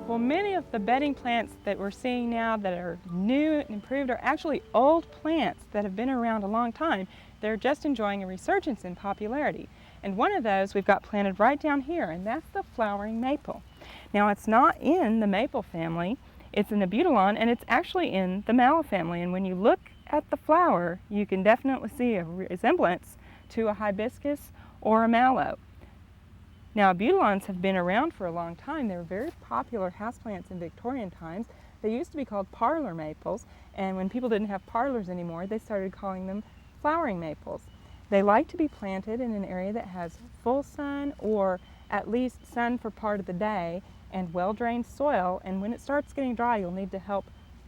Well, many of the bedding plants that we're seeing now that are new and improved are actually old plants that have been around a long time. They're just enjoying a resurgence in popularity. And one of those we've got planted right down here, and that's the flowering maple. Now, it's not in the maple family, it's in the Butylon, and it's actually in the mallow family. And when you look at the flower, you can definitely see a resemblance to a hibiscus or a mallow. Now, Butylons have been around for a long time. They were very popular houseplants in Victorian times. They used to be called parlor maples, and when people didn't have parlors anymore, they started calling them flowering maples. They like to be planted in an area that has full sun, or at least sun for part of the day, and well-drained soil, and when it starts getting dry, you'll need to help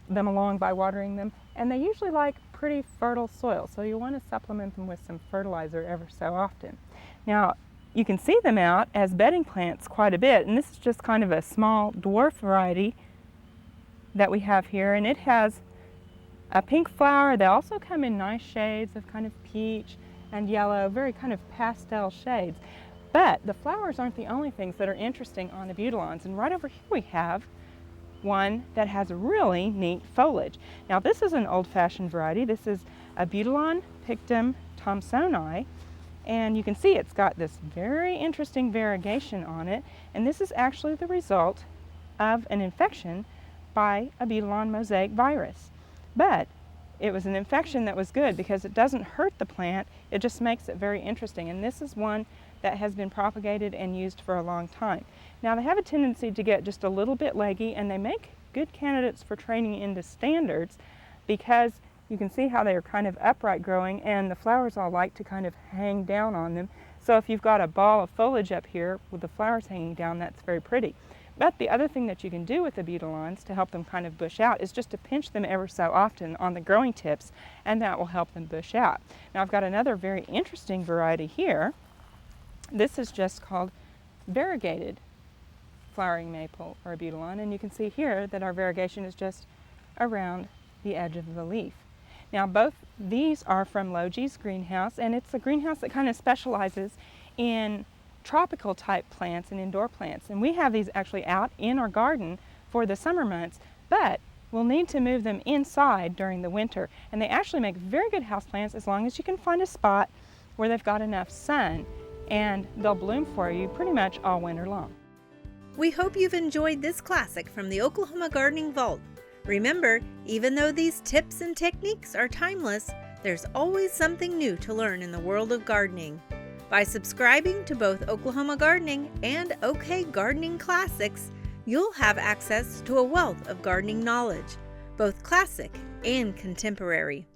them along by watering them. And they usually like pretty fertile soil, so you want to supplement them with some fertilizer ever so often. Now, you can see them out as bedding plants quite a bit, and this is just kind of a small dwarf variety that we have here, and it has a pink flower. They also come in nice shades of kind of peach and yellow, very kind of pastel shades. But the flowers aren't the only things that are interesting on the Butylons, and right over here we have one that has really neat foliage. Now, this is an old-fashioned variety. This is a Butylon pictum thomsoni. And you can see it's got this very interesting variegation on it, and this is actually the result of an infection by a Butylon mosaic virus. But it was an infection that was good because it doesn't hurt the plant, it just makes it very interesting. And this is one that has been propagated and used for a long time. Now, they have a tendency to get just a little bit leggy, and they make good candidates for training into standards because you can see how they are kind of upright growing, and the flowers all like to kind of hang down on them. So if you've got a ball of foliage up here with the flowers hanging down, that's very pretty. But the other thing that you can do with the Butylons to help them kind of bush out is just to pinch them ever so often on the growing tips, and that will help them bush out. Now, I've got another very interesting variety here. This is just called variegated flowering maple or Butylon, and you can see here that our variegation is just around the edge of the leaf. Now, both these are from Logie's greenhouse, and it's a greenhouse that kind of specializes in tropical type plants and indoor plants. And we have these actually out in our garden for the summer months, but we'll need to move them inside during the winter. And they actually make very good houseplants as long as you can find a spot where they've got enough sun, and they'll bloom for you pretty much all winter long. We hope you've enjoyed this classic from the Oklahoma Gardening Vault. Remember, even though these tips and techniques are timeless, there's always something new to learn in the world of gardening. By subscribing to both Oklahoma Gardening and OK Gardening Classics, you'll have access to a wealth of gardening knowledge, both classic and contemporary.